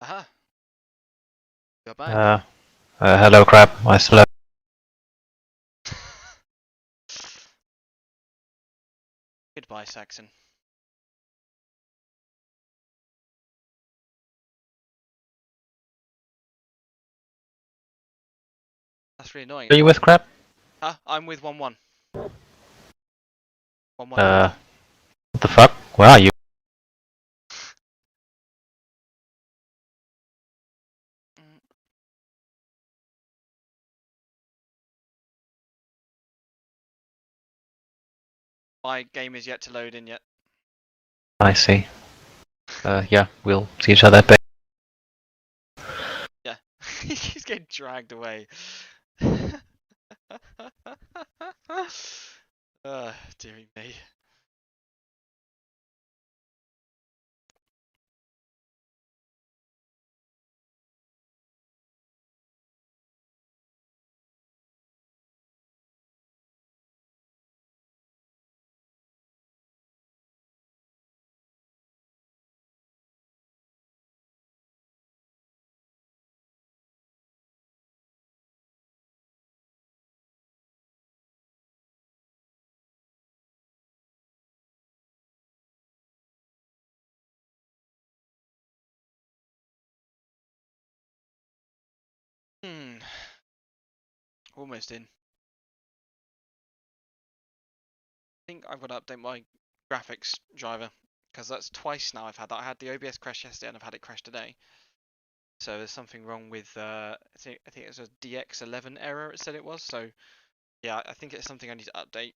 Aha. You're back. Hello, Crab. I slept. Goodbye, Saxon. That's really annoying. Are you with Crab? Huh? I'm with 1-1. 1-1. What the fuck? Where are you? My game is yet to load in yet. I see. Yeah, we'll see each other. Yeah. He's getting dragged away. Dearie me. Almost in. I think I've got to update my graphics driver because that's twice now I've had that. I had the OBS crash yesterday and I've had it crash today. So there's something wrong with I think it was a DX11 error. It said it was. So yeah, I think it's something I need to update.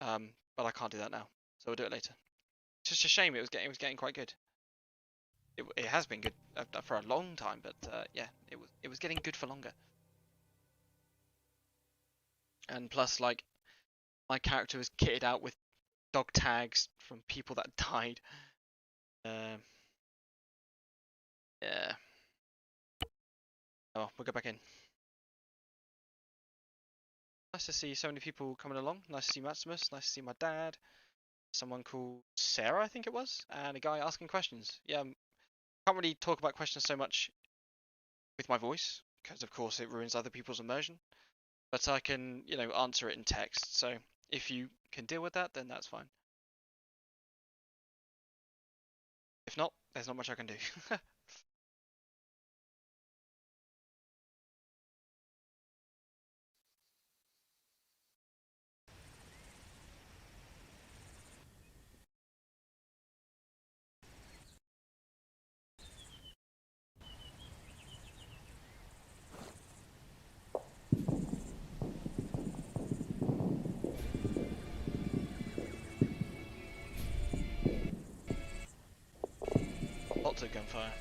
But I can't do that now, so we'll do it later. It's just a shame. It was getting quite good. It has been good for a long time, but yeah, it was getting good for longer. And plus, like, my character was kitted out with dog tags from people that died. Yeah. Oh, we'll go back in. Nice to see so many people coming along. Nice to see Maximus. Nice to see my dad. Someone called Sarah, I think it was, and a guy asking questions. Yeah, can't really talk about questions so much with my voice because, of course, it ruins other people's immersion. But I can, you know, answer it in text. So if you can deal with that, then that's fine. If not, there's not much I can do. Lots of gunfire.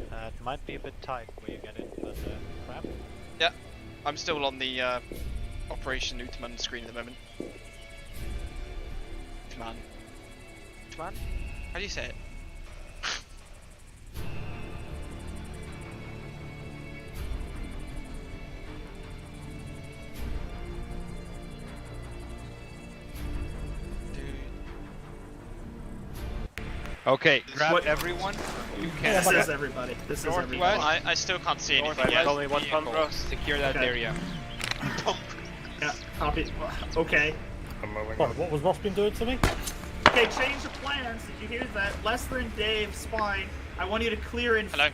It might be a bit tight where you get it, but Crab? Yeah, I'm still on the Operation UTHMAN screen at the moment. UTHMAN. UTHMAN? How do you say it? Okay, grab everyone. You can. This is everybody. This is everybody. I still can't see anything yet. Only one vehicle. Secure that area. Yeah, copy. Okay. What was Ross been doing to me? Okay, change the plans. Did you hear that? Lester and Dave, Spine. I want you to clear in. Hello.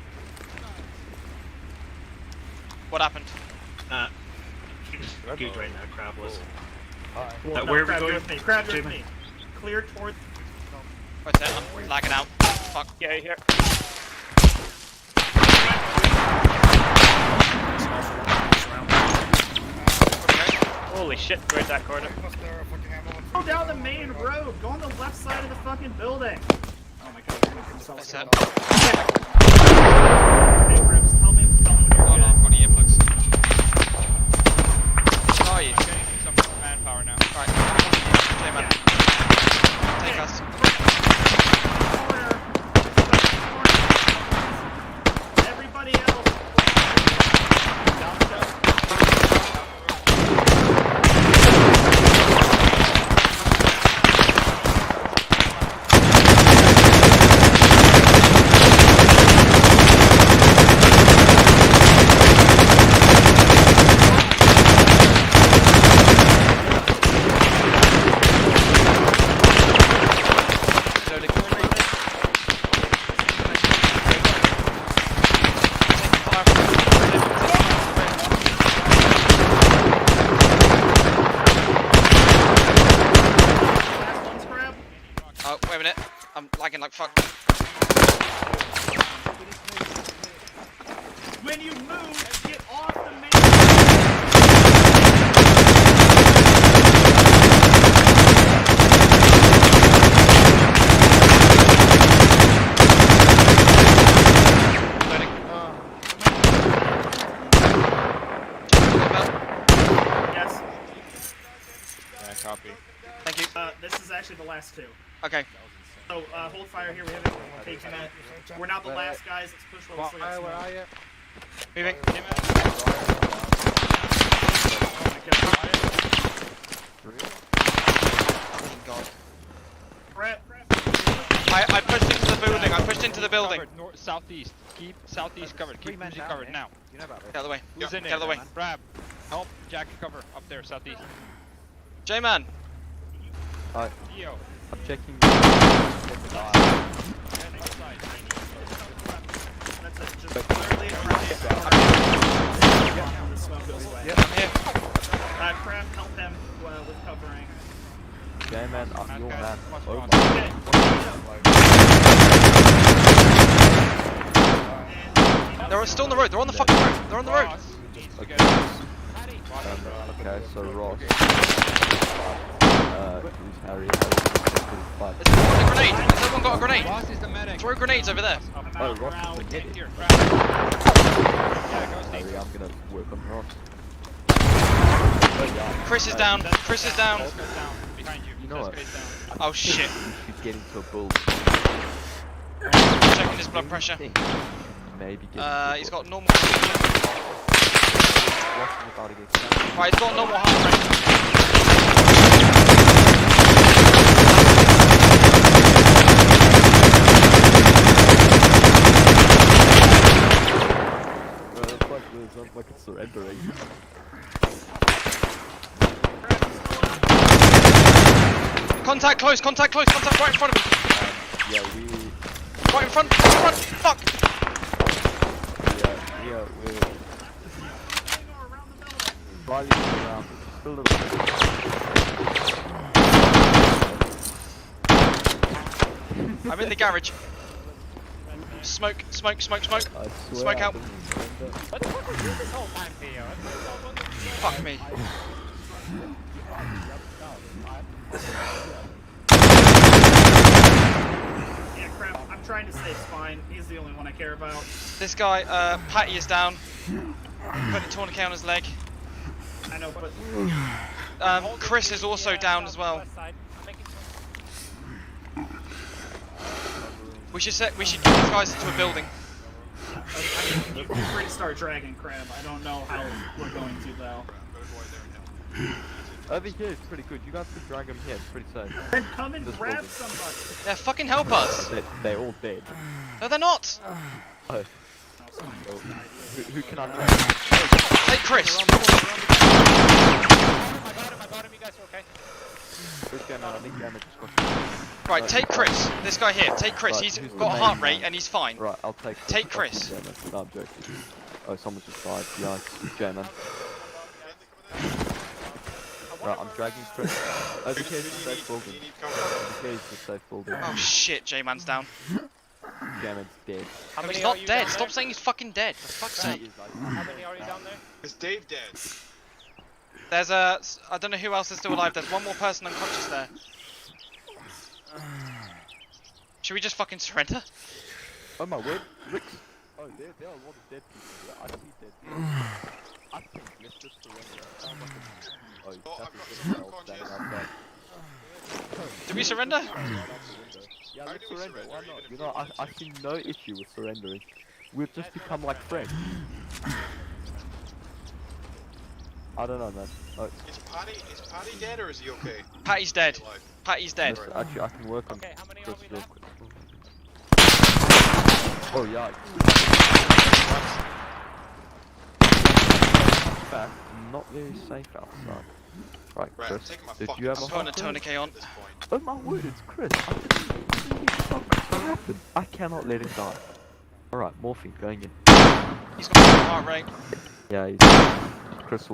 What happened? Good right now, Crab was. Well, Where are we going? With me. Crab with me. Clear toward. What's that? I'm lagging out. Fuck. Yeah, here. Holy shit, where's that corner? Go down the main road. Go on the left side of the fucking building. Oh my god, you're gonna consult. What's that? Hey, Ribs, tell me when you're Hold on, I've got earplugs. How are you? Getting some manpower now. Right. Okay, man. Take us. Everybody else. fuck. When you move, get off the main. Yes. Yeah, copy. Thank you. This is actually the last two. Okay. So hold fire here. We haven't taken it. We're not the last guys. Let's push while we still got Where smoke. are you? Moving. Oh my god. Oh god. Crap. I pushed into the building. I pushed into the building. Covered, north, southeast. Keep southeast covered. Keep men Uzi down covered there. now. You know about this. Get out of the way. Who's in Get there? out of the way. Brab, help Jack cover up there, southeast. J-Man. Theo. I'm checking. That's it. Just literally around the smoke goes away. I'm here. Crap, help him with covering. J-Man, up your man. Oh my. Okay. They're still on the road. They're on the fucking road. They're on the road. Okay. Okay, so Ross. Who's Harry? Has everyone got a grenade? Has everyone got a grenade? Boss is the medic. Throw grenades over there. Oh, Ross is the Here, medic. here, grab. Yeah, go Steve. Harry, I'm gonna work on Ross. Chris is down. Chris is down. Goes down. Behind you. You know what? Goes down. Oh shit. You should get into a bull. Checking his blood pressure. Maybe get into a He's bull. got normal. Ross is about to get killed. Right, he's got normal heart rate. It's not like it's surrendering. Contact close, contact right in front of me. Yeah, we. Right in front, fuck! Yeah, we're. Slightly around, just a little bit. I'm in the garage. Smoke. I swear Smoke I out. didn't surrender. What the fuck was this whole time, Theo? Fuck me. Yeah, crap. I'm trying to save Spine. He's the only one I care about. This guy, Patty is down. Got a tourniquet on his leg. I know, but Chris is also down as well. We should get these guys into a building. you're free to start dragging Crab. I don't know how we're going to though. Over here is pretty good. You guys could drag him here. It's pretty safe. Then come and This grab building. somebody. Yeah, fucking help us. They're all dead. No, they're not. Oh. Who can I drag? Take Chris. I got him, you guys are okay? Who's going on? I think damage is Right, take Chris. This guy here. Take Chris. Right, He's who's the got a main heart man? rate and he's fine. Right, I'll take Chris. Take Chris. No, I'm joking. Oh, someone's just died. Yikes. J-Man. Right, I'm dragging Chris. Over here is the safe building. Over here is the safe building. Oh shit, J-Man's down. J-Man's dead. How No, many he's are not you dead. down Stop there? saying he's fucking dead. For fuck's He sake. is, like, How many are you down there? Is Dave dead? There's I don't know who else is still alive. There's one more person unconscious there. Should we just fucking surrender? Oh my word, Rick. Oh, there are a lot of dead people. I see dead people. I think let's just surrender. Sounds like a... Oh, Oh, that's I've got a some good conscious. standing outside. Do we surrender? Yeah, How let's do we surrender. Why surrender, not? even You if know, we're I see no issue with surrendering. We've just become like friends. I don't know, man. Oh, Is Paddy dead or is he okay? Patty's dead. Alive. Patty's dead. listen, actually, I can work on Okay, how many are Chris we real left? quick. Oh, yeah. In fact, not very safe outside. Right, Right, Chris. I'm taking my Did fucking you have a I'm putting a heart? tourniquet on. at this point. Oh my word, it's Chris. I didn't what happened? I cannot let him die. Alright, morphine going in. He's got a heart rate. Yeah, Chris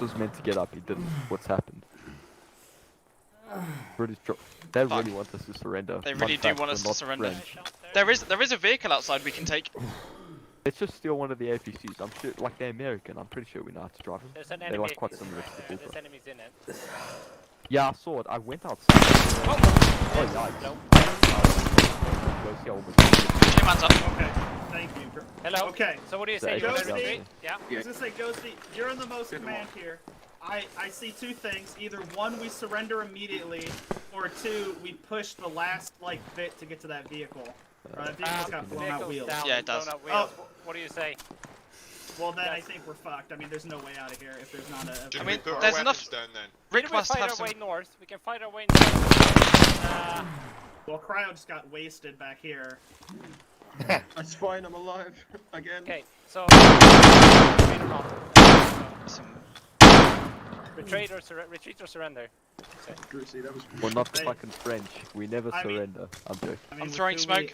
was meant to get up, he didn't. What's happened? British they Fuck. really want us to surrender. They Fun really do fact, want we're us to not surrender. French. There is a vehicle outside we can take. Let's just steal one of the APCs. I'm sure, like they're American. I'm pretty sure we know how to drive them. There's an They're enemy. like quite similar to the There's Bullfrog. enemies in it. Yeah, I saw it. I went outside. Oh yeah. Nope. Go see how almost. J-Man's up. Okay, thank you. Hello. Okay. So what do you The say? You're Ghosty. gonna retreat? Yeah. I was gonna say, Ghosty, you're in the most command here. I see two things. Either one, we surrender immediately, or two, we push the last like bit to get to that vehicle. That vehicle's got blown out Vehicle's wheels. down, Yeah, it does. blown out wheels. What do you say? Well, then I think we're fucked. I mean, there's no way out of here if there's not a. Did I we mean, put our there's weapons enough- down then? Rick we must fight have our some. way north. We can fight our way north. Well, Cryo just got wasted back here. That's fine, I'm alive again. Okay, so retreat or surrender. Brucey, that was We're not Hey. fucking French. We never I mean- surrender. I'm joking. I mean, I'm with throwing who smoke.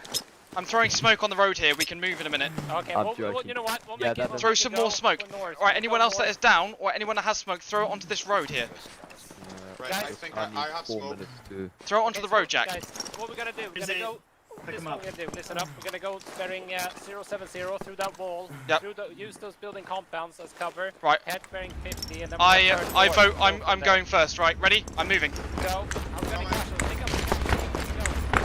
I'm throwing smoke on the road here. We can move in a minute. Okay, I'm well, joking. you know what? We'll Yeah, make that it, we'll is- Throw make it some go more smoke. north. Alright, We'll anyone go else that north. is down, or anyone that has smoke, throw it onto this road here. Right, Guys, I think I I need have 4 smoke. minutes to. Throw it onto Okay, the road, so, Jack. Guys, what we're gonna do? We're Is gonna it- go. Pick This is him what up. we're gonna do. Listen up. We're gonna go bearing 070 through that wall. Yep. Use those building compounds as cover. Right. Head bearing 50, and then I we're gonna turn I north. vote. Go I'm from there. going first. Right, ready? I'm moving. Go. I'm gonna crash. Pick up. Go.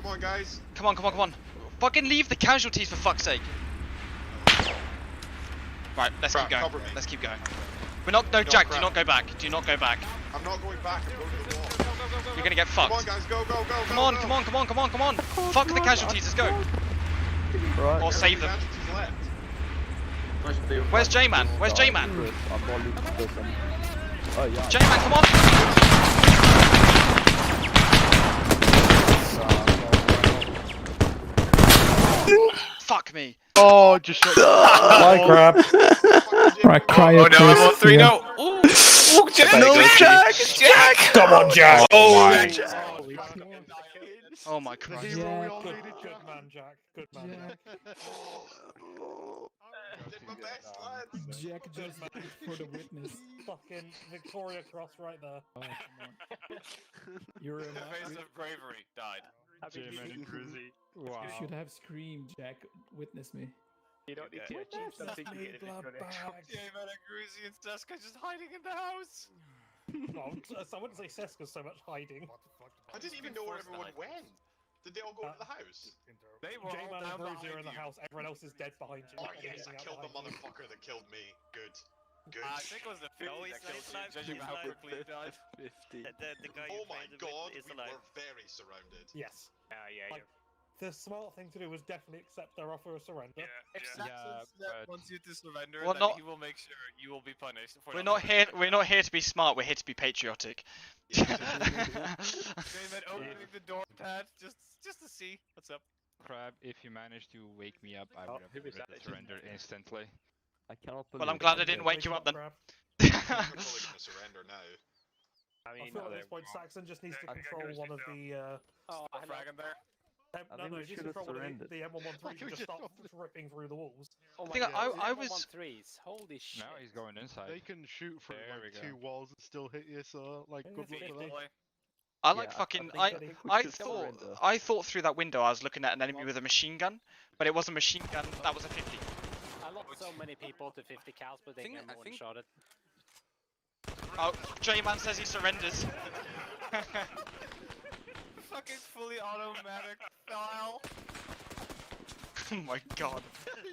Come on, guys. Come on, come on, come on. Fucking leave the casualties for fuck's sake. Right, let's keep Crap, going. cover me. Let's keep going. We're not. No, No, Jack. Do crap. not go back. Do not go back. I'm not going back. I'm going to the wall. You're gonna get Come on, fucked. guys. Go, go, go, Come go, on, go. come on, come on, come on, come on. Fuck the casualties. Let's go. Right. Or save them. Casualties left. nice deal. Where's J-Man? Where's J-Man? I'm not losing this. Oh yeah. J-Man, come on. Fuck me. Oh, just shut Bye, crap. Right, cryo. Oh no, I'm on 3 no. Ooh, Jack. No, Jack. Jack. Come on, Jack. Oh, Oh my Christ. Good man, Jack. Good man, Jack. Did my best, lads. Jack just for the witness. Fucking Victoria Cross right there. Oh, come on. You're in face of bravery died. You should have screamed, Jack. Witness me. You don't need to achieve something to get it. J-Man and Gruzy and Seska just hiding in the house. Well, I wouldn't say Seska's so much hiding. I didn't even know where everyone went. Did they all go to the house? They were all J-Man and down Bruiser are in behind the you. house. Everyone else is dead behind you. Oh Everyone yes, I out killed the behind you. motherfucker that killed me. Good. Good. I think it was the 50 that killed you, judging by how quickly he died. The guy Oh you my find god, is we alive. were very surrounded. Yes. Yeah. Like, the smart thing to do was definitely accept their offer of surrender. If Saxon wants you to surrender, Well, then not- he will make sure you will be punished. For We're not here. We're not here to be smart. We're here to be patriotic. J-Man opening the door pad just to see what's up. Crab, if you manage to wake me up, I would have surrendered instantly. I cannot believe Well, I'm glad I didn't wake you up then. Crap. I'm probably gonna surrender now. I I mean, feel at this point Saxon just needs to control one of the. Oh, frag in there. I No, think no, we he needs should to have control one of surrendered. the M113s and just start ripping through the walls. Oh my think god. I was- Holy shit. Now he's going inside. They can shoot from There we like go. 2 walls and still hit you, so like good luck with that. Boy. I like Yeah, fucking. I think we I should thought. surrender. I thought through that window I was looking at an enemy with a machine gun, but it was a machine gun. That was a 50. I lost so many people to 50 cals, but they Think- get I one think- shot it. Oh, J-Man says he surrenders. Fucking fully automatic style. Oh my god.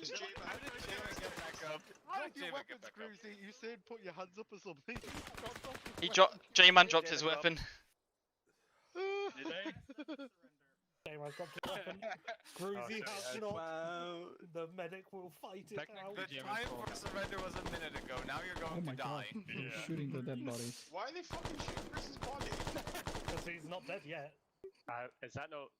Is J-Man- How did J-Man get back up? How Drop did your J-Man get weapons, back up? Gruzy. You said put your hands up or something. He dropped. J-Man dropped his weapon. Anyway, dropped his weapon. Gruzy has not. The medic will fight it out. The time for surrender was a minute ago. Now you're going to die. Shooting the dead bodies. Why are they fucking shooting Chris's body? Because he's not dead yet. is that not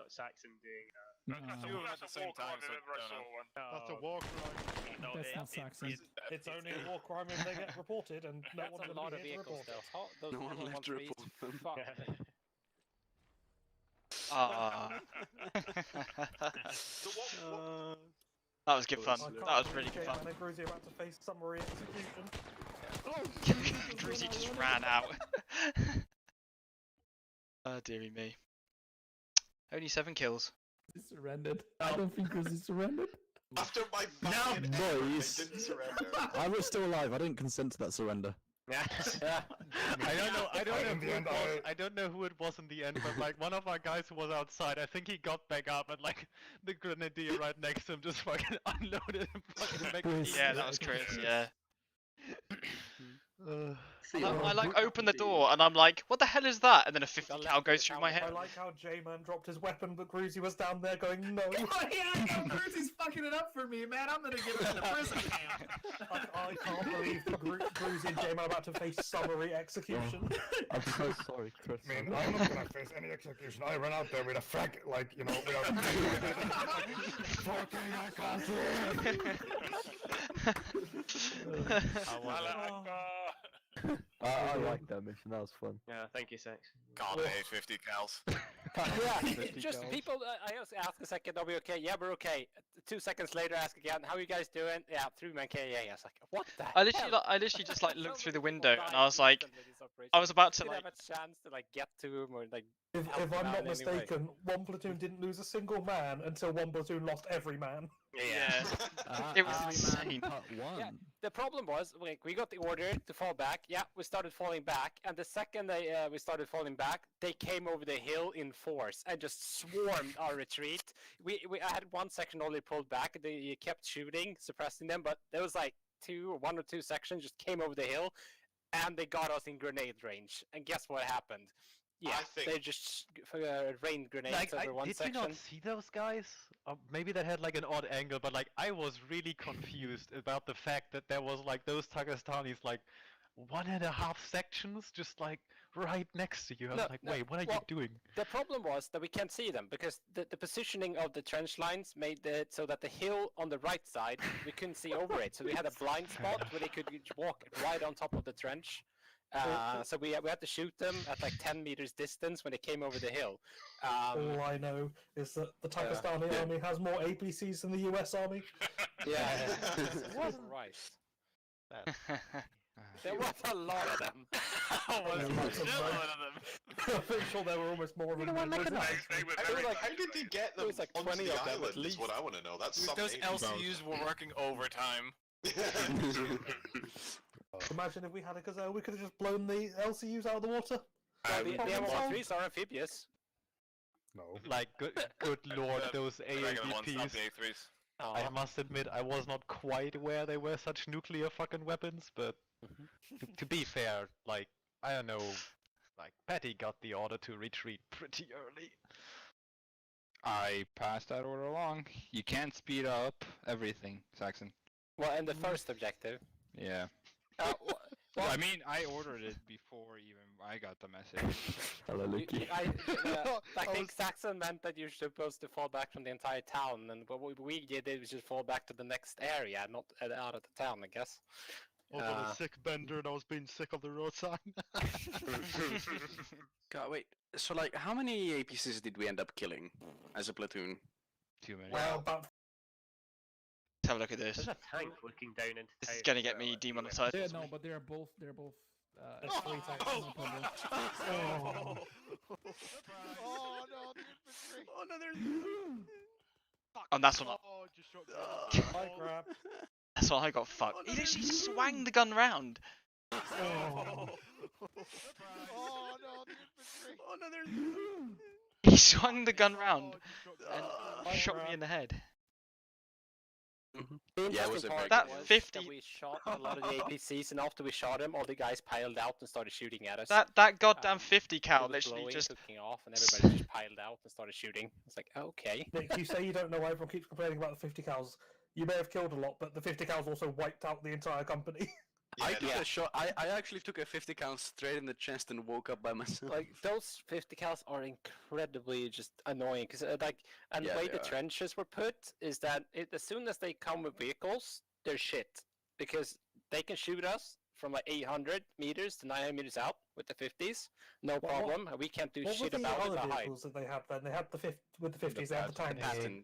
Saxon doing? Two of them at the same time, so don't know. That's a war crime. No, That's not Saxon. It's only a war crime if they get reported, and no That's one's a going lot to of be here to vehicles report it. though. Oh, those No one left to M113s. report them. Fuck. Ah. So what That was good fun. I can't That was really believe good fun. J-Man and Gruzy about to face summary execution. Druzy just ran out. Oh dearie me. Only 7 kills. He surrendered. I don't think Gruzy surrendered. After my valiant effort, they boys. didn't surrender. I was still alive. I didn't consent to that surrender. Yeah. I don't know who it was in the end, but like one of our guys who was outside, I think he got back up and like the grenadier right next to him just fucking unloaded and fucking back. Yeah, that was crazy. Yeah. I like open the door and I'm like, what the hell is that? And then a 50 cal goes through my I head. like how J-Man dropped his weapon, but Gruzy was down there going, no. Oh yeah, Gruzy's fucking it up for me, man. I'm gonna get him in the prison camp. I can't believe Gruzy and J-Man are about to face summary execution. I'm so sorry, Chris. I mean, I'm not gonna face any execution. I ran out there with a frag, like, you know, without... Fucking, I can't I like that mission. That was fun. Yeah, thank you, Sax. God, I hate 50 cals. Yeah, just people, I also ask a second, are we okay? Yeah, we're okay. 2 seconds later, ask again, how are you guys doing? Yeah, 3-man KA. I was like, what the I literally just like looked through the window and I was like, I was about to didn't like. have a chance to like get to him or like. If help I'm him out not in any way. mistaken, one platoon didn't lose a single man until one platoon lost every man. Yeah. It was insane. Yeah, the problem was like we got the order to fall back. Yeah, we started falling back, and the second we started falling back, they came over the hill in force and just swarmed our retreat. I had one section only pulled back. They kept shooting, suppressing them, but there was like 1 or 2 sections just came over the hill, and they got us in grenade range. And guess what happened? Yeah, they just rained grenades over one did section. you not see those guys? Maybe that had like an odd angle, but like I was really confused about the fact that there was like those Takistanis like 1.5 sections just like right next to you. I was like, wait, what are you doing? The problem was that we can't see them because the positioning of the trench lines made it so that the hill on the right side, we couldn't see over it. So we had a blind spot where they could walk right on top of the trench. So we had to shoot them at like 10 meters distance when they came over the hill. All I know is that the Takistani army has more APCs than the US army. Yeah, Christ. There was a lot of them. I'm pretty sure there were almost more of them. How did they get them like onto 20 the of them island at is least. what I want to know. That's something. Those LCUs were working overtime. Imagine if we had a Gazelle, we could have just blown the LCUs out of the water. The M13s are amphibious. No. Like, good lord, those Regular ones, not AAVPs. the A3s. I must admit, I was not quite aware they were such nuclear fucking weapons, but to be fair, like, I don't know, like, Patty got the order to retreat pretty early. I passed that order along. You can't speed up everything, Saxon. Well, and the first objective. Yeah. Well, I mean, I ordered it before even I got the message. Hello, Lucky. I think Saxon meant that you're supposed to fall back from the entire town, and what we did was just fall back to the next area, not out of the town, I guess. I was a sick bender and I was being sick on the road sign. God, wait. So, like, how many APCs did we end up killing as a platoon? Too many. Well, about Let's have a look at this. There's a tank looking down into This is town gonna as get well, me like, demonetized. Yeah, no, but they're both S3 types, no problem. Oh no, the infantry! Oh no, there's... And that's what Oh, just shot high grab. that's what I got fucked. He literally swung the gun round. Oh no, the infantry! Oh no, there's... He swung the gun round and shot me in the head. The Yeah, it interesting was a part That was 50 that we shot a lot of the APCs, and after we shot them, all the guys piled out and started shooting at us. That goddamn 50 It cal was literally blowing, just taking off, and everybody just piled out and started shooting. It's like, okay. Nick, you say you don't know why everyone keeps complaining about the 50 cals. You may have killed a lot, but the 50 cals also wiped out the entire company. I took a shot. I actually took a 50 count straight in the chest and woke up by myself. Like those 50 cals are incredibly just annoying because the way the trenches were put is that as soon as they come with vehicles, they're shit because they can shoot us from like 800 meters to 900 meters out with the 50s, no problem. We can't do shit about it. What were the other vehicles that they had then? They had the with the 50s, they had the tank.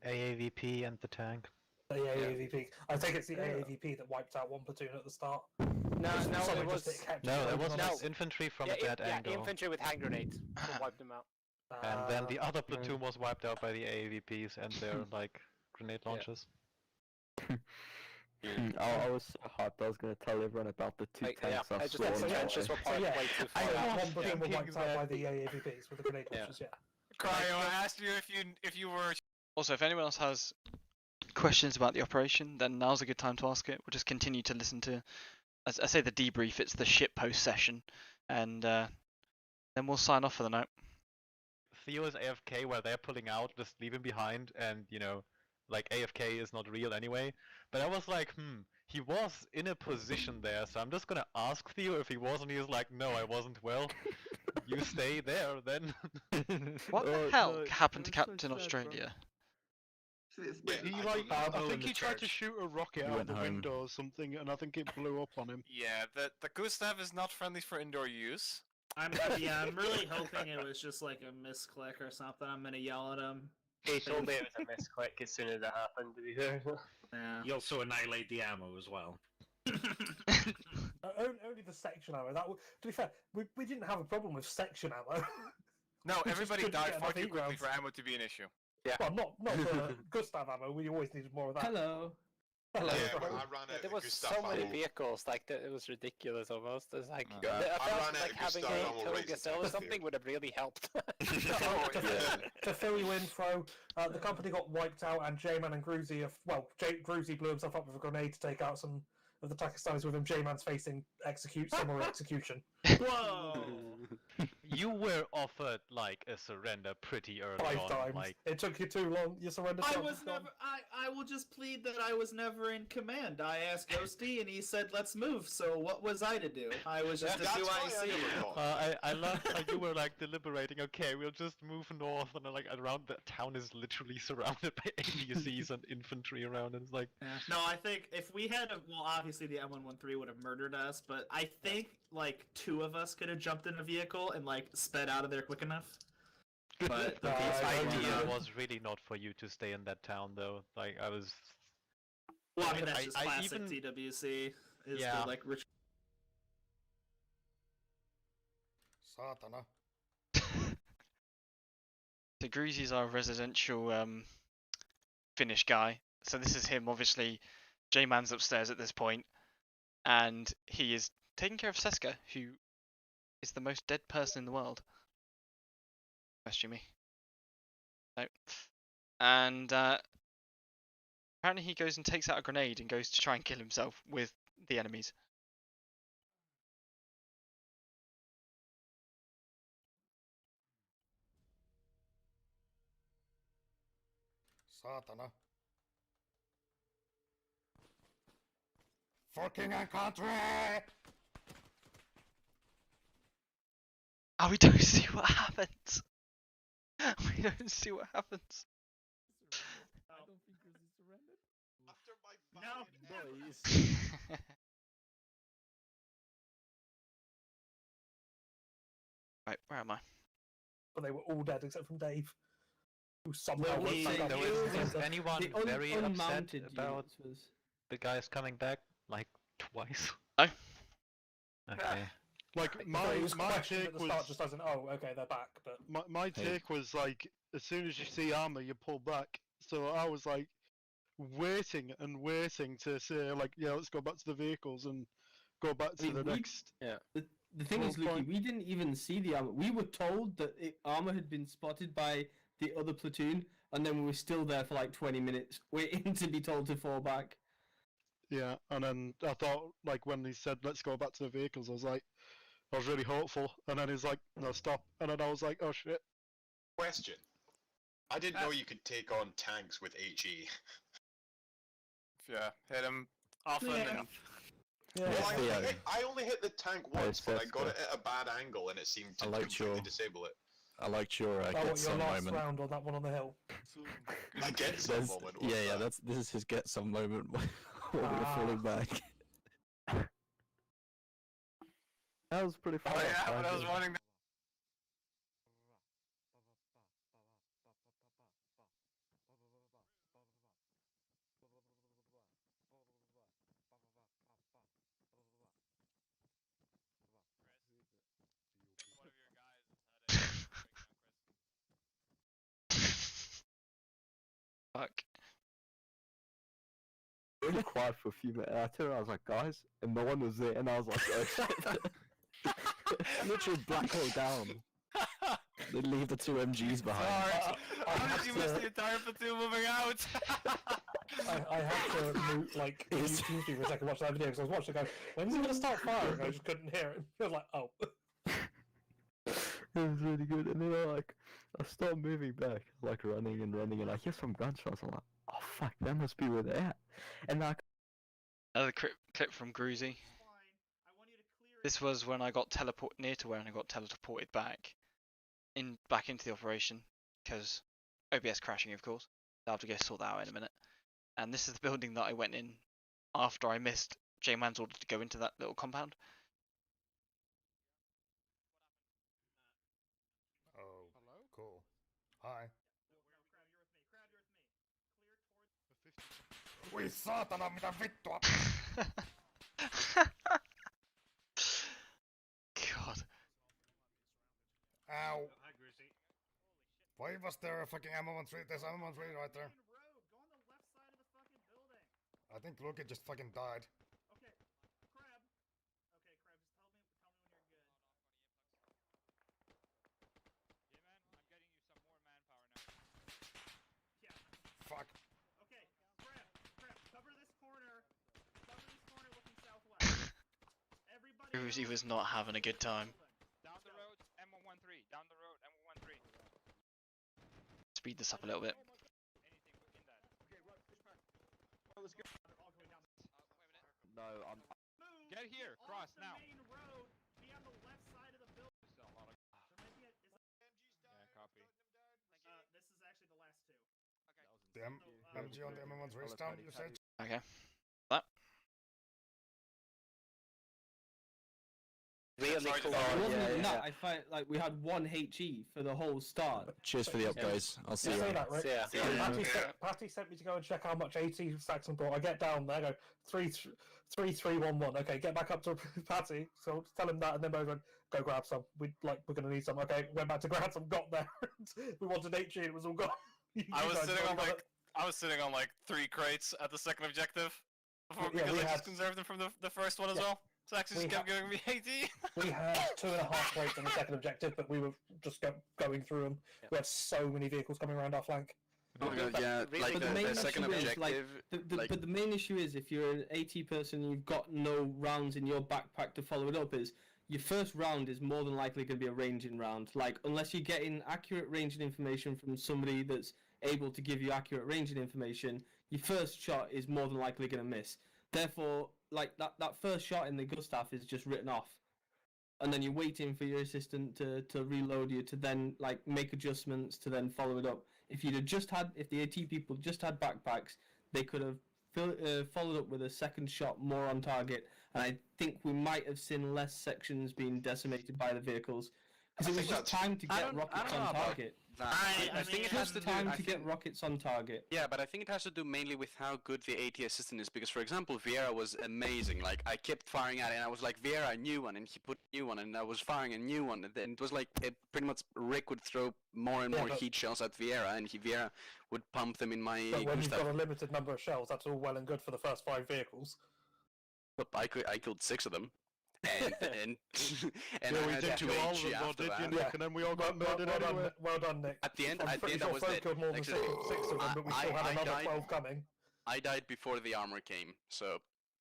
AAVP and the tank. The AAVP. I think it's the AAVP that wiped out one platoon at the start. No, it was... No, there was just infantry from a bad angle. Infantry with hand grenades wiped them out. And then the other platoon was wiped out by the AAVPs and their, like, grenade launchers. I was so hyped, I was going to tell everyone about the two tanks I saw. I got one platoon were wiped out by the AAVPs with the grenade launchers, yeah. Cryo, I asked you if you were... Also, if anyone else has questions about the operation, then now's a good time to ask it. We'll just continue to listen to, as I say, the debrief. It's the shitpost session, and then we'll sign off for the night. Theo is AFK while they're pulling out, just leave him behind, and you know, like AFK is not real anyway. But I was like, he was in a position there, so I'm just gonna ask Theo if he was, and he was like, no, I wasn't. Well, you stay there then. What the hell happened to Captain Australia? I think he tried to shoot a rocket out the window or something, and I think it blew up on him. Yeah, the Gustav is not friendly for indoor use. I'm really hoping it was just like a misclick or something. I'm gonna yell at him. He told me it was a misclick as soon as it happened, to be fair. Yeah. You also annihilate the ammo as well. Only the section ammo. To be fair, we didn't have a problem with section ammo. No, We just everybody couldn't died get far enough too heat quickly rounds. for ammo to be an issue. Yeah. Well, not for Gustav ammo. We always needed more of that. Hello. Yeah, Hello. but I ran out There of was Gustav so many ammo. vehicles, like it was ridiculous almost. It's like Yeah. I I ran felt out like of having Gustav ammo a raised Gazelle or attack something field. would have really helped. To fill you in, Fro, the company got wiped out, and J-Man and Gruzy Gruzy blew himself up with a grenade to take out some of the Takistanis with him. J-Man's facing summary execution. Whoa! You were offered like a surrender pretty early 5 on. times. Like, It took you too long. You surrendered. I to was never. I will just plead that I was never in command. I asked Ghosty, and he said, "Let's move." So what was I to do? I was just a That's why I 2IC. never got. I love how you were like deliberating. Okay, we'll just move north, and then, like around the town is literally surrounded by APCs and infantry around, and it's like. Yeah. No, I think if we had, well, obviously the M113 would have murdered us, but I think like 2 of us could have jumped in a vehicle and like sped out of there quick enough. But The I idea don't- was really not for you to stay in that town, though. Like I was. well, I mean that's I- just I classic even- TWC. Is Yeah. the, like rich. Saatana. So Gruzy's our residential Finnish guy. So this is him, obviously. J-Man's upstairs at this point, and he is taking care of Seska, who is the most dead person in the world. Question me. No. And apparently he goes and takes out a grenade and goes to try and kill himself with the enemies. Saatana. Fucking country! Oh, we don't see what happens. We don't see what happens. I don't think Grizzly surrendered. After my No, boys. Right, where am I? But they were all dead except from Dave, who somehow Well, went back up. Is anyone The very upset unmounted about units was... the guys coming back like twice? No. Okay. Like It my was questioned take at the start was just as an, oh, okay, they're back, but my take was like as soon as you see armor, you pull back. So I was like waiting and waiting to say like, yeah, let's go back to the vehicles and go back to the next. Yeah. The thing is, Luki, point. we didn't even see the armor. We were told that armor had been spotted by the other platoon, and then we were still there for like 20 minutes, waiting to be told to fall back. Yeah, and then I thought like when he said let's go back to the vehicles, I was really hopeful, and then he's like, no, stop, and then I was like, oh shit. Question. I didn't know you could take on tanks with HE. Yeah, hit him often and... Well, I only hit the tank once, but I got Seska. it at a bad angle and it seemed to I liked completely your- disable it. I liked your that get was your some last moment. round on that one on the hill. I get some There's- moment. yeah, what's yeah, that? this is his get some moment when we were Ah. falling back. That was pretty fun. Oh yeah, but I was running... Fuck. Really quiet for a few minutes. And I turned around, I was like, guys, and no one was there, and I was like, oh shit. Literally black hole down. They leave the two MGs behind. How did you miss the entire platoon moving out? I had to mute, like, mute for a second, watch that video, because I was watching it go, when's he going to start firing? I just couldn't hear it. I was like, oh. It was really good, and then I started moving back, like running, and I hear some gunshots. I'm like, oh fuck, that must be where they're at. And like, Another clip from Gruzy. This was when I got teleported near to where I got teleported back into the operation because OBS crashing, of course. I'll have to go sort that out in a minute. And this is the building that I went in after I missed J-Man's order to go into that little compound. Oh, cool. Hi. Voi saatana, mitä vittua! God. Ow. Why was there a fucking ammo 13? There's ammo 13 right there. I think Luke just fucking died. Fuck. Okay, Crab, cover this corner. Cover this corner looking southwest. Everybody. Gruzy was not having a good time. Down the road, M113. Down the road, M113. Speed this up a little bit. no, I'm. Get here, cross now. Main road, be on the left side of the building. Yeah, copy. This is actually the last two. The MG on the M1's down, you said? Okay. That. Really cool. I find like we had one HE for the whole start. Cheers for the up, guys. I'll see you. Say around. that, Rick. Patty sent me to go and check how much AT Saxon brought. I get down there, go 3-3-1-1. Okay, get back up to Patty. So tell him that, and then over and go grab some. We're gonna need some. Okay, went back to grab some. Got there. We wanted HE. It was all gone. I was sitting on like 3 crates at the second objective because I just conserved them from the first one as well. So actually just kept giving me 80. We had 2.5 crates on the second objective, but we were just going through them. We had so many vehicles coming around our flank. Oh my god, yeah, like the second objective. But the main issue is if you're an AT person and you've got no rounds in your backpack to follow it up, is your first round is more than likely going to be a ranging round. Like, unless you're getting accurate ranging information from somebody that's able to give you accurate ranging information, your first shot is more than likely going to miss. Therefore, like that first shot in the Gustav is just written off, and then you're waiting for your assistant to reload you to then like make adjustments to then follow it up. If the AT people just had backpacks, they could have followed up with a second shot more on target, and I think we might have seen less sections being decimated by the vehicles because it was just time to get rockets on target. I think it has to do. Get rockets on target. Yeah, but I think it has to do mainly with how good the AT assistant is. Because, for example, Vieira was amazing. Like, I kept firing at it, and I was like, Vieira, a new one, and he put a new one, and I was firing a new one, and then it was like pretty much Rick would throw more and more heat shells at Vieira, and Vieira would pump them in my. But when you've got a limited number of shells, that's all well and good for the first 5 vehicles. But I killed 6 of them. And yeah, we I did had 2 kill all of HG them, after didn't that. you, Nick? And then we all got murdered anyway. Well done, Nick. At the end, I'm pretty I sure was Fred dead. killed more than 6 of them, but we still had another 12 coming. I died before the armor came, so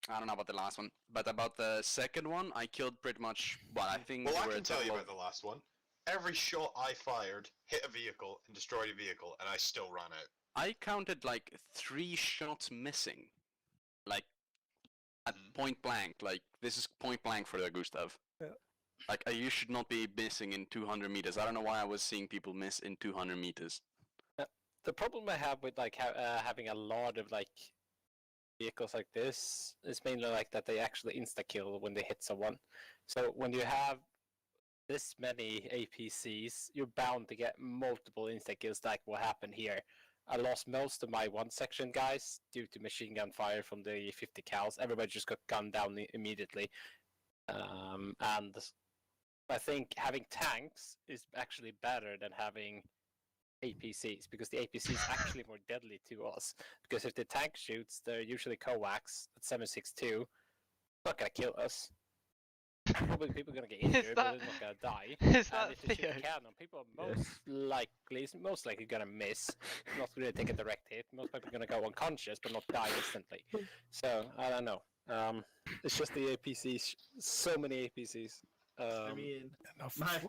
I don't know about the last one. But about the second one, I killed pretty much what I think. Well, I can tell you about the last one. Every shot I fired hit a vehicle and destroyed a vehicle, and I still ran out. I counted like 3 shots missing, like at point blank. Like this is point blank for the Gustav. Yeah. Like you should not be missing in 200 meters. I don't know why I was seeing people miss in 200 meters. The problem I have with like having a lot of like vehicles like this is mainly like that they actually insta kill when they hit someone. So when you have this many APCs, you're bound to get multiple insta kills like what happened here. I lost most of my 1 section guys due to machine gun fire from the 50 cals. Everybody just got gunned down immediately. And I think having tanks is actually better than having APCs, because the APC is actually more deadly to us. Because if the tank shoots, they're usually coax at 7.62. Not gonna kill us. Probably people are gonna get injured, but they're not gonna die. Is And that if they shoot Theo? a cannon, people are most likely gonna miss. Not really take a direct hit. Most people are gonna go unconscious, but not die instantly. So I don't know. It's just the APCs. So many APCs. I mean, my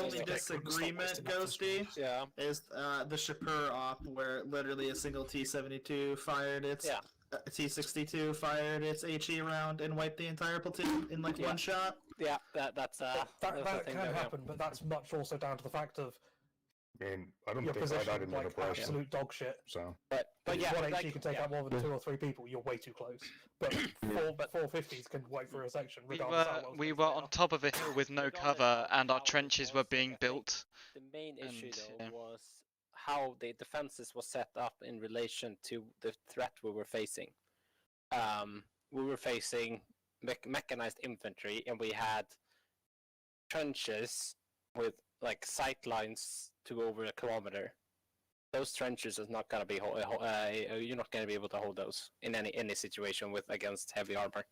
only disagreement, Ghosty, is the Shapur op, where literally a single T-72 fired its T-62 fired its HE round and wiped the entire platoon in like one shot. Yeah, that's that can happen, but that's much also down to the fact of I mean, I don't your think I position died in the like operation. absolute dog shit. So. But If yeah, one like, HE can take out more than 2 or 3 people, you're way too close. But 450s can wipe through a section regardless of how well We were on top of a hill with no cover, and our trenches were being built. The main issue though was how the defenses was set up in relation to the threat we were facing. We were facing mechanized infantry, and we had trenches with like sight lines to over a kilometer. Those trenches is not gonna be you're not gonna be able to hold those in any situation with against heavy armor.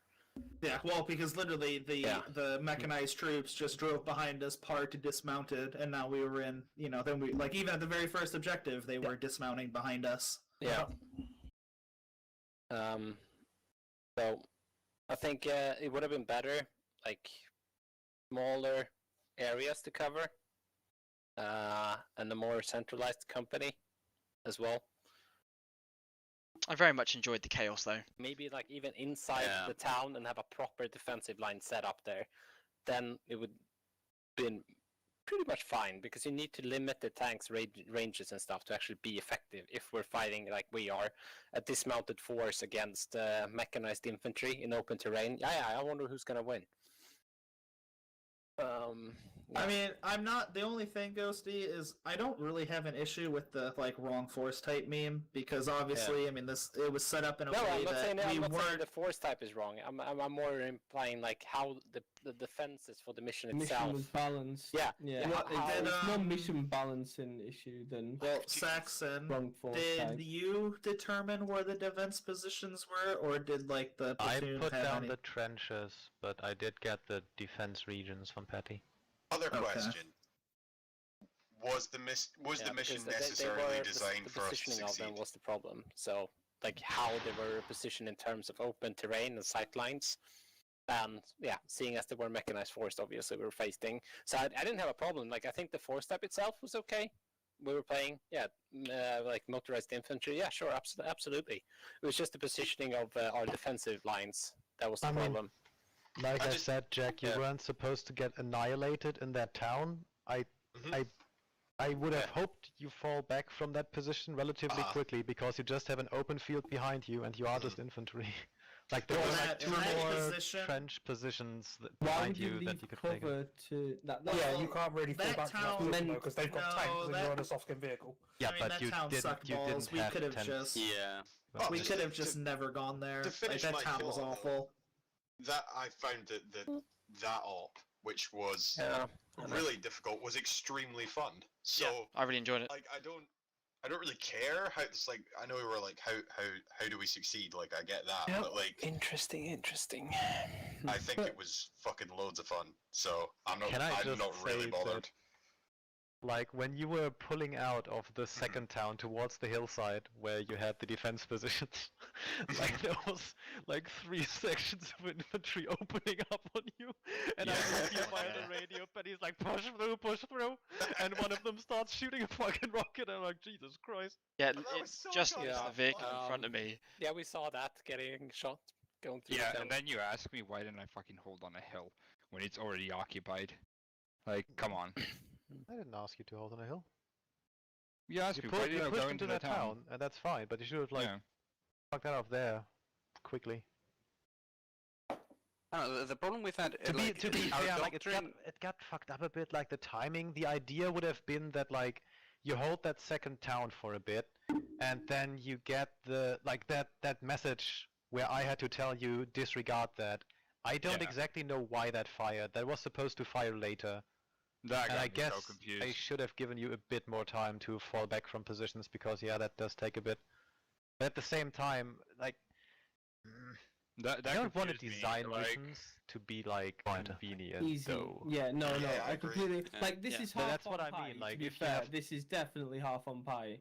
Yeah, well, because literally the mechanized troops just drove behind us, parked, dismounted, and now we were in. Then we even at the very first objective, they were dismounting behind us. Yeah. So I think it would have been better, like smaller areas to cover, and a more centralized company as well. I very much enjoyed the chaos though. Maybe like even inside the town and have a proper defensive line set up there, then it would been pretty much fine, because you need to limit the tanks' ranges and stuff to actually be effective. If we're fighting like we are, a dismounted force against mechanized infantry in open terrain, I wonder who's gonna win. I mean, I'm not. The only thing, Ghosty, is I don't really have an issue with the wrong force type meme, because obviously, I mean, it was set up in a way I'm not that saying, we I'm not saying weren't. the force type is wrong. I'm more implying like how the defenses for the mission itself. Mission was balanced. Yeah. Well, It's no mission balancing issue then. Well, Saxon, Wrong force did type. you determine where the defense positions were, or did the I platoon put have down any? the trenches, but I did get the defense regions from Patty. Other question: Was the mission because necessarily designed the for us to positioning of succeed? them was the problem. So like how they were positioned in terms of open terrain and sight lines. And seeing as they were mechanized force, obviously we were facing. So I didn't have a problem. Like I think the force type itself was okay. We were playing, like motorized infantry. Yeah, sure, absolutely. It was just the positioning of our defensive lines that was the problem. Like I said, Jack, you weren't supposed to get annihilated in that town. I would have hoped you fall back from that position relatively quickly, because you just have an open field behind you and you are just infantry. Like there were like 2 more trench positions behind you that you could take. Yeah, you can't really fall back from that because they've got tanks and you're on a soft skin vehicle. Yeah, I mean, but that you town didn't. sucked You balls. didn't We have could have tents. just we Just could have just never gone there. To Like finish that my town was thought, awful. That I found that op, which was really difficult, was extremely fun. So I really enjoyed it. Like I don't really care how it's like. I know we were like, how do we succeed? Like I get that, but like interesting. I think it was fucking loads of fun. So I'm not really say bothered. that, like when you were pulling out of the second town towards the hillside where you had the defense positions, like there was like 3 sections of infantry opening up on you, and I could hear via the radio, but he's like, push through, and one of them starts shooting a fucking rocket, and I'm like, Jesus Christ. Yeah, it's just the vehicle in front of me. Yeah, we saw that getting shot going through. Yeah, the and then you ask me why didn't I fucking hold on a hill when it's already occupied? Like, come on. I didn't ask you to hold on a hill. You asked me why You didn't I pushed go into into the that town, and that's fine, but you should have like fucked that off there quickly. The problem with that, To be our fair, like doctrine- it got fucked up a bit, like the timing. The idea would have been that like you hold that second town for a bit, and then you get the that message where I had to tell you disregard that. I don't exactly know why that fired. That was supposed to fire later. That And got I me guess so confused. I should have given you a bit more time to fall back from positions because yeah, that does take a bit. But at the same time, like, That I don't want to confused me, design like- missions to be like convenient Easy. though. Yeah, no, no. Yeah, I I agree. completely Yeah. like this Yeah. is But half that's what on I pie. mean, like, to be if you fair, have- this is definitely half on pie.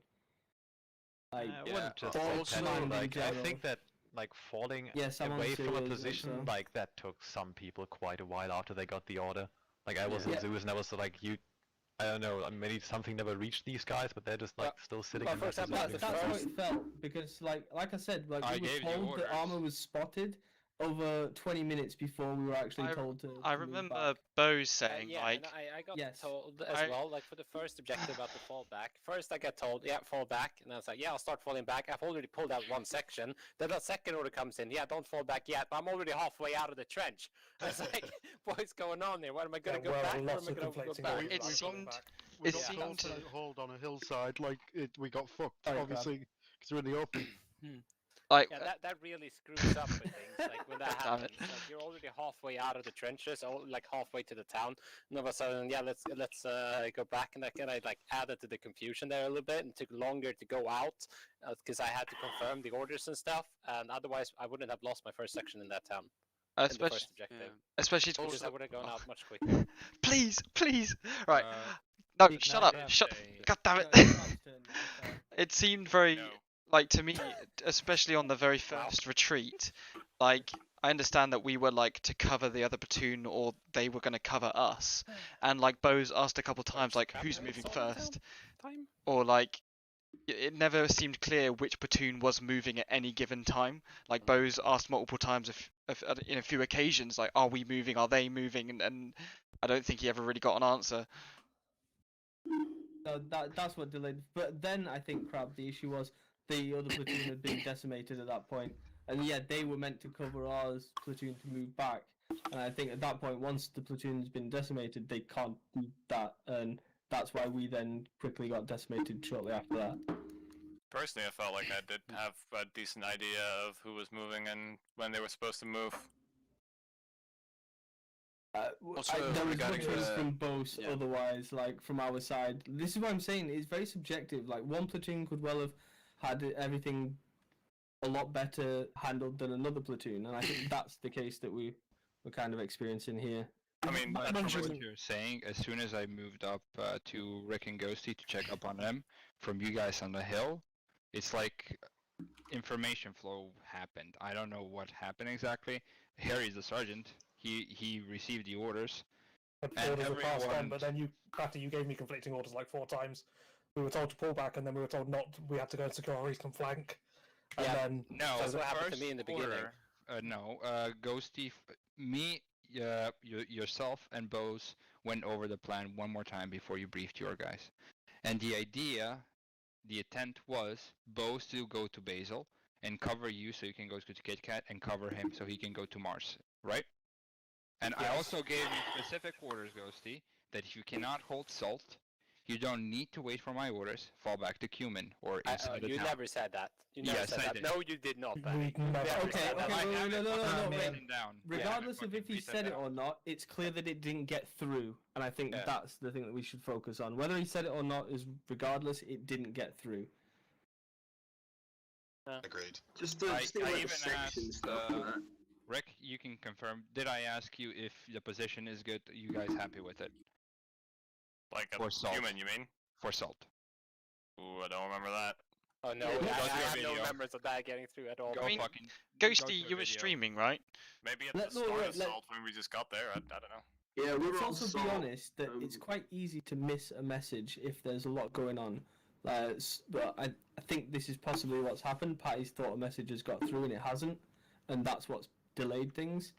Like, I Yeah, wouldn't just all say slowed in like I general. think that like falling Yes, I'm on away from a serious, position so. like that took some people quite a while after they got the order. Like I was Yeah. in Zeus and I was like, I don't know, maybe something never reached these guys, but they're just like still sitting in for their example, position. That's how it felt because, like I said, like I we were gave you told orders. the armor was spotted over 20 minutes before we were actually told to. I to move remember back. Bose saying yeah, like, and I got Yes. told as I- well, like for the first objective about the fallback. First I got told, yeah, fall back, and I was like, yeah, I'll start falling back. I've already pulled out one section. Then the second order comes in, yeah, don't fall back yet. I'm already halfway out of the trench. I was like, what's going on there? What am I gonna go back? Or am I lots of gonna go conflicting back? orders It about going seemed- back. We it got seemed told to- to hold on a hillside, like we got fucked, Sorry, Brad. obviously, because we're in the open. like Yeah, that really screws up with things. Like when that Damn happens, it. like you're already halfway out of the trenches, or like halfway to the town, and all of a sudden, yeah, let's go back, and I like added to the confusion there a little bit, and took longer to go out because I had to confirm the orders and stuff, and otherwise I wouldn't have lost my first section in that town. In the especially first objective, especially because I also, would have gone out much quicker. please, right. Uh, No, shut up, shut. God damn it. No, it's Brad's turn now, so. It seemed very, No. like to me, especially on the very first retreat, like I understand that we were like to cover the other platoon or they were going to cover us, and like Bose asked a couple times like who's moving first, Time. or like it never seemed clear which platoon was moving at any given time. Like Bose asked multiple times in a few occasions like are we moving, are they moving, and I don't think he ever really got an answer. So that's what delayed. But then I think, Crab, the issue was the other platoon had been decimated at that point, and yeah, they were meant to cover ours platoon to move back. And I think at that point, once the platoon's been decimated, they can't do that, and that's why we then quickly got decimated shortly after that. Personally, I felt like I did have a decent idea of who was moving and when they were supposed to move. Also, There was regarding nothing the- from both yeah. otherwise, like from our side. This is what I'm saying, it's very subjective. Like one platoon could well have had everything a lot better handled than another platoon, and I think that's the case that we're kind of experiencing here. I mean, But from what you're saying, as soon as I moved up to Rick and Ghosty to check up on them, from you guys on the hill, it's like information flow happened. I don't know what happened exactly. Harry's the sergeant. He received the orders. But And orders were passed on, everyone- but then you gave me conflicting orders like 4 times. We were told to pull back, and then we were told not. We had to go and secure our eastern flank. And Yeah. then No, That's the what happened to first me in the beginning. order, no, Ghosty, me, yourself, and Bose went over the plan one more time before you briefed your guys. And the intent was Bose to go to Basil and cover you so you can go to Kit Kat and cover him so he can go to Mars, right? And I also gave you specific orders, Ghosty, that if you cannot hold Salt, you don't need to wait for my orders. Fall back to Cumin or inside the You town. never said that. You never Yes, said I that. did. No, you did not. Ben. We You never- never Okay, said that. okay, I no, have no, it no, no, fucking no, written down. Regardless Yeah. of if he said it or not, it's clear that it didn't get through, and I think Yeah. that's the thing that we should focus on. Whether he said it or not is regardless, it didn't get through. Agreed. Just I still like even the section asked, stuff. and that. Rick, you can confirm. Did I ask you if the position is good? You guys happy with it? Like a For Salt. human, you mean? For Salt. Ooh, I don't remember that. Oh no, Go I to your have no video. rememers of that getting through at all. Go I mean, fucking. go to Ghosty, a you were video. streaming, right? Maybe at Let- the no, start wait, of let- Salt when we just got there. I don't know. Yeah, we Let's were on also be Salt. honest that it's quite easy to miss a message if there's a lot going on. But I think this is possibly what's happened. Patty's thought a message has got through and it hasn't, and that's what's delayed things.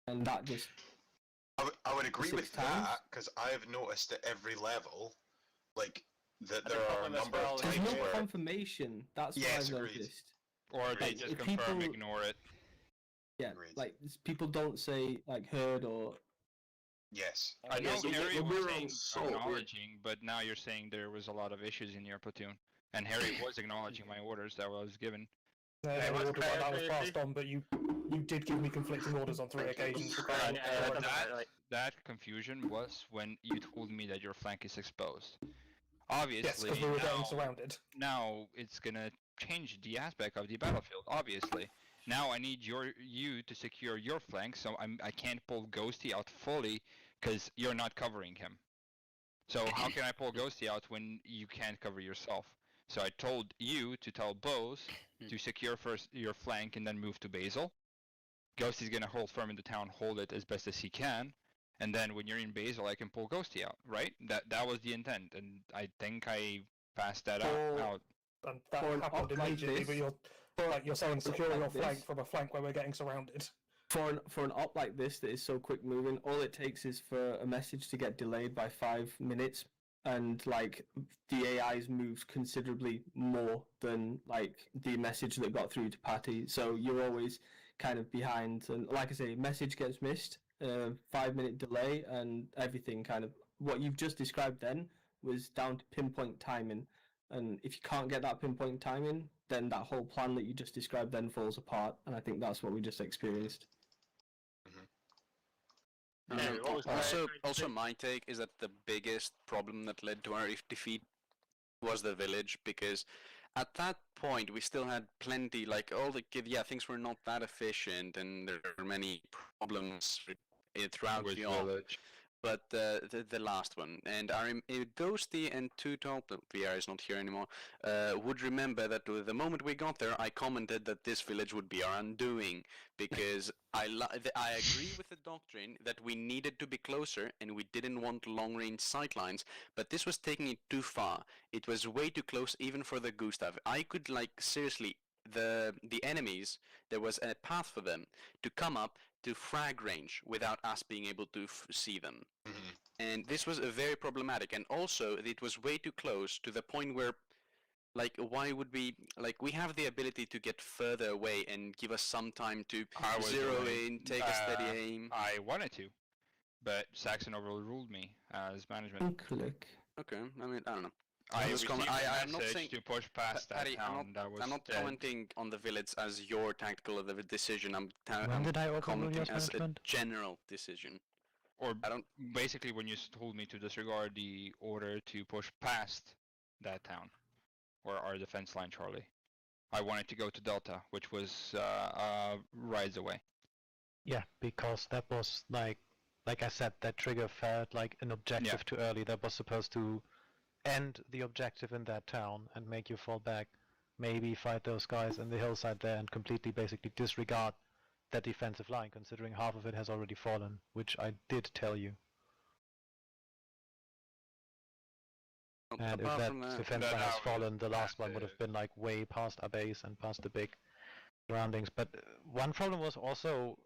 And that just I would agree 6 with times? that because I've noticed at every level, like that the there are a problem as number well of is there's times no where confirmation. That's Yes, what I've agreed. noticed. Or they Like, just if confirm, people- ignore it. Yeah, Agreed. like people don't say like heard or yes. I know Yeah, so Harry when was we were on saying Salt, we had- acknowledging, but now you're saying there was a lot of issues in your platoon. And Harry was acknowledging my orders that I was given. Any order like that was passed on, but you did give me conflicting orders on 3 occasions. regarding That confusion was when you told me that your flank is exposed. Obviously, yes, because we were getting surrounded. Now it's gonna change the aspect of the battlefield. Obviously, now I need you to secure your flank, so I can't pull Ghosty out fully because you're not covering him. So how can I pull Ghosty out when you can't cover yourself? So I told you to tell Bose to secure first your flank and then move to Basil. Ghosty's gonna hold firm in the town, hold it as best as he can, and then when you're in Basil, I can pull Ghosty out, right? That was the intent, and I think I passed that out. And that happened immediately, but you're saying secure your flank from a flank where we're getting surrounded. For an op like this that is so quick moving, all it takes is for a message to get delayed by 5 minutes, and like the AI's moved considerably more than like the message that got through to Patty. So you're always kind of behind, and like I say, message gets missed, 5-minute delay, and everything kind of what you've just described then was down to pinpoint timing. And if you can't get that pinpoint timing, then that whole plan that you just described then falls apart. And I think that's what we just experienced. Also, my take is that the biggest problem that led to our defeat was the village, because at that point we still had plenty, like things were not that efficient, and there were many problems throughout the village. But the last one, and Ghosty and Tutop, VR is not here anymore, would remember that the moment we got there, I commented that this village would be our undoing, because I agree with the doctrine that we needed to be closer and we didn't want long-range sightlines, but this was taking it too far. It was way too close even for the Gustav. I could, seriously, the enemies, there was a path for them to come up to frag range without us being able to see them. And this was very problematic, and also it was way too close to the point where, why would we, we have the ability to get further away and give us some time to zero in, take a steady aim. I wanted to, but Saxon overruled me as management. Click. Okay, I mean, I don't know. I'm not saying to push past that Paddy, town. I'm not commenting on the village as your tactical decision. I'm did I overrule commenting your as a management? general decision. Or basically when you told me to disregard the order to push past that town, or our defense line, Charlie. I wanted to go to Delta, which was rides away. Yeah, because that was like I said, that trigger felt like an objective too early. That was supposed to end the objective in that town and make you fall back, maybe fight those guys in the hillside there and completely basically disregard that defensive line, considering half of it has already fallen, which I did tell you. And if that defense line has fallen, the last one would have been like way past our base and past the big surroundings. But one problem was also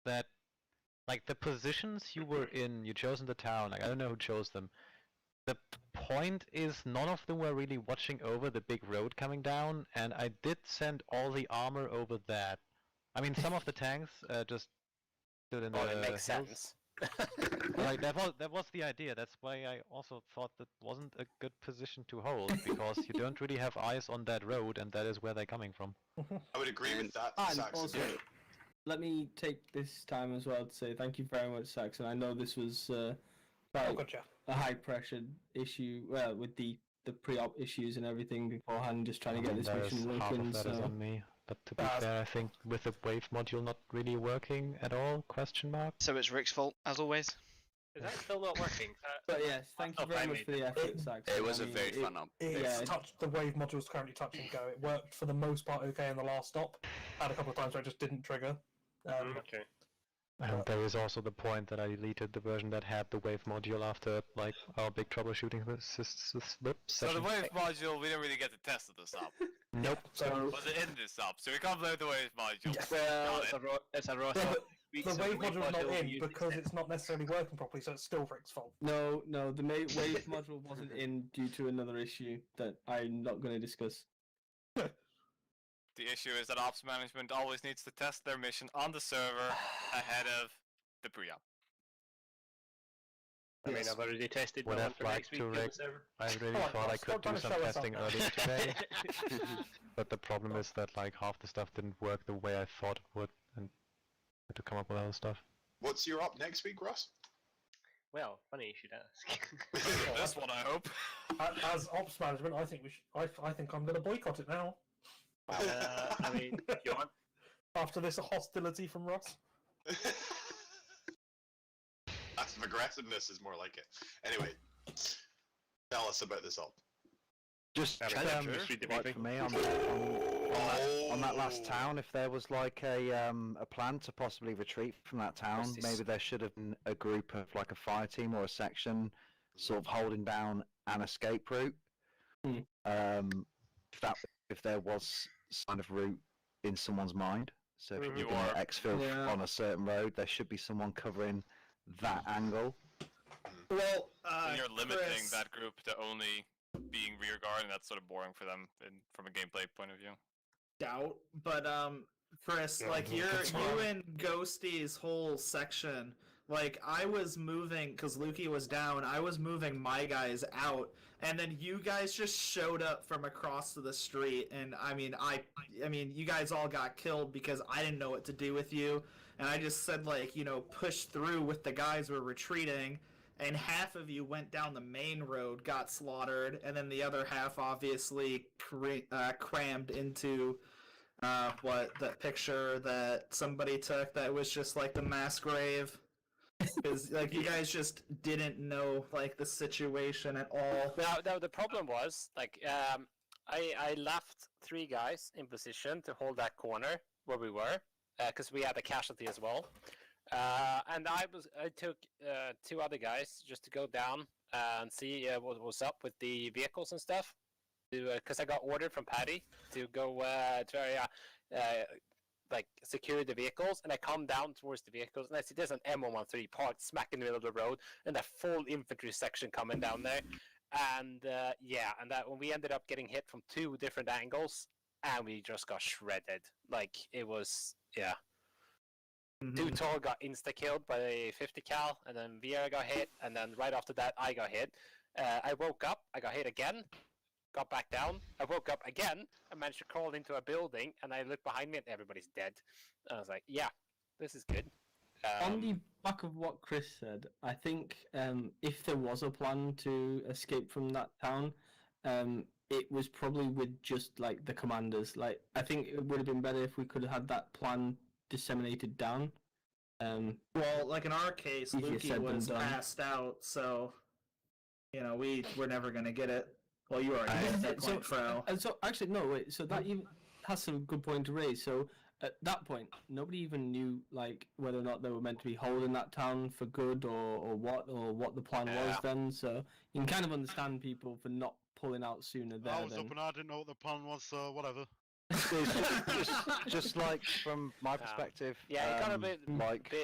that the positions you were in, you chose in the town, I don't know who chose them. The point is none of them were really watching over the big road coming down, and I did send all the armor over that. I mean, some of the tanks just stood in the it makes hills. sense. That was the idea. That's why I also thought that wasn't a good position to hold, because you don't really have eyes on that road, and that is where they're coming from. I would agree with that, And Saxon. also, let me take this time as well to say thank you very much, Saxon. I know this was a high-pressure issue with the pre-op issues and everything beforehand, just trying to get this mission half working. of that is on me. But to be fair, I think with the wave module not really working at all, question mark. So it's Rick's fault, as always. Is that still not working? But yes, thank you very much for the effort, Saxon. It was a very fun up. The wave module's currently touch and go. It worked for the most part okay in the last stop. Had a couple of times where it just didn't trigger. Okay. And there is also the point that I deleted the version that had the wave module after our big troubleshooting So session. the wave module, we didn't really get to test at this up. Nope. Was it in this up? So we can't blame the wave module. Well, it's a raw The wave module's not in because it's not necessarily working properly, so it's still Rick's fault. No, the wave module wasn't in due to another issue that I'm not going to discuss. The issue is that ops management always needs to test their mission on the server ahead of the pre-op. I mean, I've already tested Would one have for liked next week to, on the Rick. server. I really thought I could do some testing earlier today. But the problem is that like half the stuff didn't work the way I thought it would, and I had to come up with other stuff. What's your up next week, Ross? Well, funny you should ask. This one, I hope. As ops management, I think we should. I think I'm going to boycott it now. I mean, if you want. After this hostility from Ross. Passive aggressiveness is more like it. Anyway, tell us about this up. Just Like for me on that last town, if there was like a plan to possibly retreat from that town, maybe there should have been a group of like a fire team or a section sort of holding down an escape route. If there was kind of route in someone's mind, so if you're going to exfil on a certain road, there should be someone covering that angle. Well, and you're limiting Chris, that group to only being rear guard, and that's sort of boring for them from a gameplay point of view. doubt, but Chris, Yeah, like you confirm. and Ghosty's whole section, like I was moving because Lukey was down. I was moving my guys out, and then you guys just showed up from across the street, and I mean, you guys all got killed because I didn't know what to do with you, and I just said like, push through with the guys who were retreating. And half of you went down the main road, got slaughtered, and then the other half obviously crammed into that picture that somebody took that was just like the mass grave. Because like you guys just didn't know like the situation at all. Now the problem was like I left 3 guys in position to hold that corner where we were because we had a casualty as well. And I took 2 other guys just to go down and see what was up with the vehicles and stuff. Because I got ordered from Patty to go like secure the vehicles, and I come down towards the vehicles and I see there's an M113 parked smack in the middle of the road and a full infantry section coming down there. And and that when we ended up getting hit from 2 different angles, and we just got shredded. Like it was Dutal got insta-killed by a 50 cal, and then Vieira got hit, and then right after that I got hit. I woke up, I got hit again, got back down, I woke up again, I managed to crawl into a building, and I looked behind me and everybody's dead. And I was like, yeah, this is good. On the back of what Chris said, I think if there was a plan to escape from that town, it was probably with just like the commanders. Like I think it would have been better if we could have had that plan disseminated down. Well, like in our case, Lukey was passed out, so we were never gonna get it. Well, you already hit that point, Fro. And so actually, no, wait. So that even has some good point to raise. So at that point, nobody even knew like whether or not they were meant to be holding that town for good or what the plan was then. So you can kind of understand people for not pulling out sooner there. I was up and I didn't know what the plan was, so whatever. just like from my perspective, it got a bit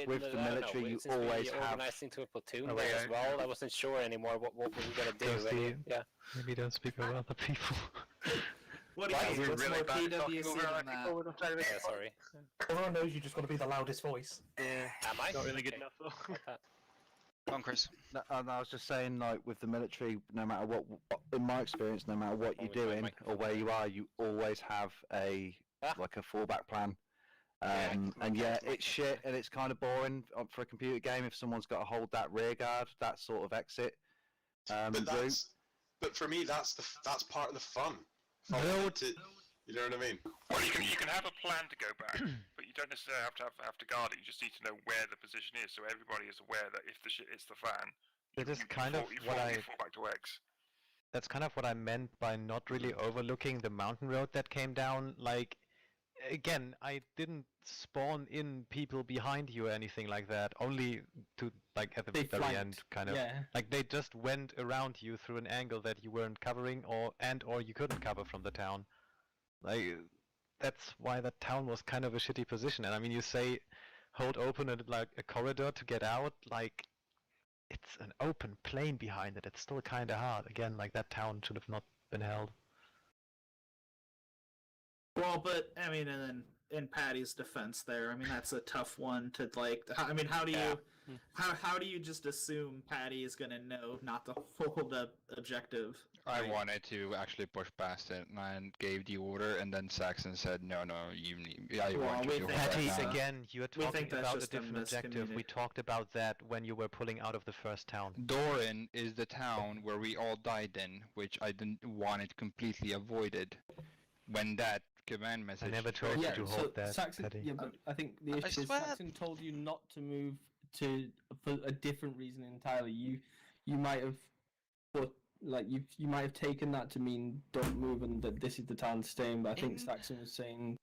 with the military, you always have organized into a platoon there as well. I wasn't sure anymore what we were gonna do. Maybe don't speak about other people. What do you What's really more bad TWC than that? Yeah, sorry. Everyone knows you just want to be the loudest voice. Am I? Not really good enough though. Go on, Chris. No, I was just saying, like with the military, no matter what, in my experience, no matter what you're doing or where you are, you always have a like a fallback plan. And it's shit and it's kind of boring for a computer game if someone's got to hold that rear guard, that sort of exit route. But for me, that's part of the fun. You know what I mean? Well, you can have a plan to go back, but you don't necessarily have to guard it. You just need to know where the position is, so everybody is aware that if the shit hits the fan, That is kind of you what fall back to X. That's kind of what I meant by not really overlooking the mountain road that came down. Like, again, I didn't spawn in people behind you or anything like that. Only to like at the very flanked, end, kind of. yeah. Like they just went around you through an angle that you weren't covering, or you couldn't cover from the town. Like that's why that town was kind of a shitty position. And I mean, you say hold open like a corridor to get out, like it's an open plain behind it. It's still kind of hard. Again, like that town should have not been held. Well, but I mean, and then in Patty's defense, there, I mean, that's a tough one to like. I mean, how do you, how do you just assume Patty is gonna know not to hold the objective? I wanted to actually push past it, and I gave the order, and then Saxon said, "No, you need. I want you to hold that down." Again, you're talking about a different objective. We talked about that when you were pulling out of the first town. Doran is the town where we all died in, which I didn't want it completely avoided. When that command message. I never told you to hold that. Saxon, yeah, but I think the issue is Saxon told you not to move for a different reason entirely. You might have put you might have taken that to mean don't move and that this is the town to stay in. But I think Saxon was saying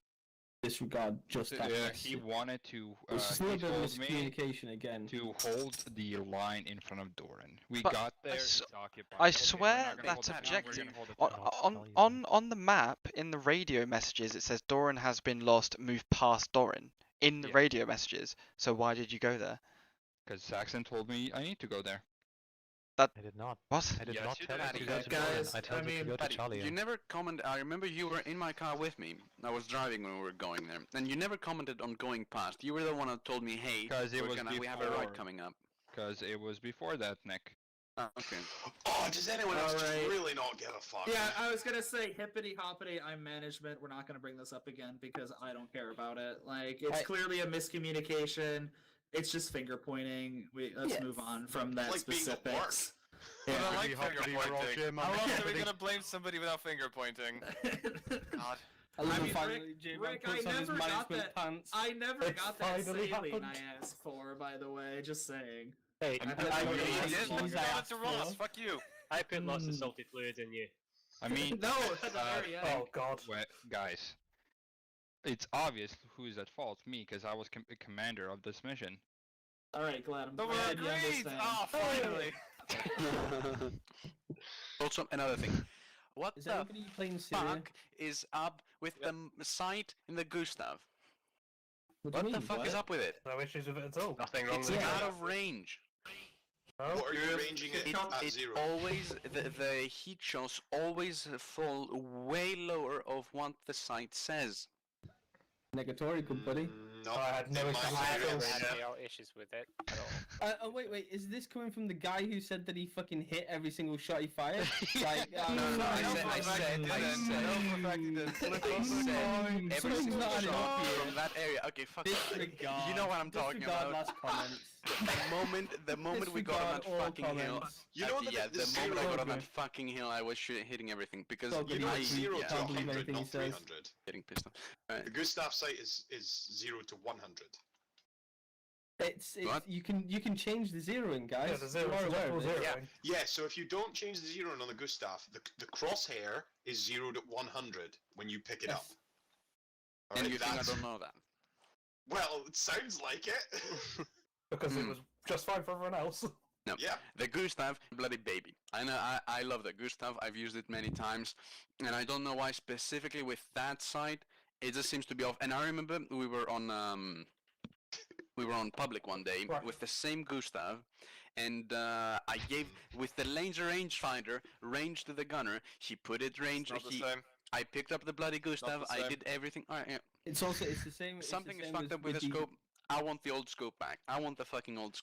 disregard just that. Yeah, he wanted to. It's just a little bit of miscommunication again. To hold the line in front of Doran. We But got there. I swear that's objective. On the map, in the radio messages, it says Doran has been lost, move past Doran. In the radio messages. So why did you go there? Because Saxon told me I need to go there. I did not. What? I did Yes, not you tell did. you to go to Doran. I told you to go to Paddy, Charlie. you never commented. I remember you were in my car with me. I was driving when we were going there, and you never commented on going past. You were the one who told me, "Hey, we have a ride coming up." Because it was before that, Nick. Okay. Oh, does anyone else just really not give a fuck? Yeah, I was gonna say hippity hoppity. I'm management. We're not gonna bring this up again because I don't care about it. Like it's clearly a miscommunication. It's just finger pointing. Let's move on from that specifics. I don't like finger pointing. How else are we gonna blame somebody without finger pointing? God. I love mean, finally J-Man Rick, puts I on his never got management that. pants. I never It got that finally saline happened. I asked for. By the way, just saying. Hey, I to Ross. Fuck you. I put lots of salty fluid in you. I mean, No, at the very end. Oh God. Guys, it's obvious who's at fault. Me, because I was commander of this mission. All right, glad I'm So we're glad you agreed. understand. Oh, finally. Also, another thing. What Is the anybody playing Syria? fuck is up with the sight in the Gustav? What What do you the mean? fuck is up with it? No issues with it at all. Nothing wrong It's with out that. of range. What are you ranging it at It zero? always the heat shots always fall way lower of what the site says. Negatory, good buddy. No, I had no in my issues I experience. haven't had any issues with it at all. Oh wait, is this coming from the guy who said that he fucking hit every single shot he fired? Like, I said every single not shot enough here. from that area. Okay, fuck. Disregard. You know what I'm talking Disregard about. last comments. The moment we got on that Disregard all fucking hill, comments. You know that the the moment I got on zero- that fucking hill, I was hitting everything because So You know I- it's 0 yeah. to Can't believe 100, anything he not says. 300. getting pissed off. The Gustav site is 0 to 100. It's What? you can change the zeroing, guys. Yeah, the zero You are is aware double of this. zeroing. Yeah, so if you don't change the zeroing on the Gustav, the crosshair is 0 to 100 when you pick it up. And Alright, you think I that's- don't know that? Well, it sounds like it. Because it was just fine for everyone else. No. Yeah. The Gustav, bloody baby. I know. I love the Gustav. I've used it many times, and I don't know why specifically with that site. It just seems to be off. And I remember we were on public one day with the same Gustav, and I gave with the laser rangefinder range to the gunner. He put it range. Not the same. I picked up the bloody Gustav. the I same. did everything. All right, yeah. It's the same. Something it's is the same fucked up as with the the- scope. I want the old scope back. I want the fucking old scope.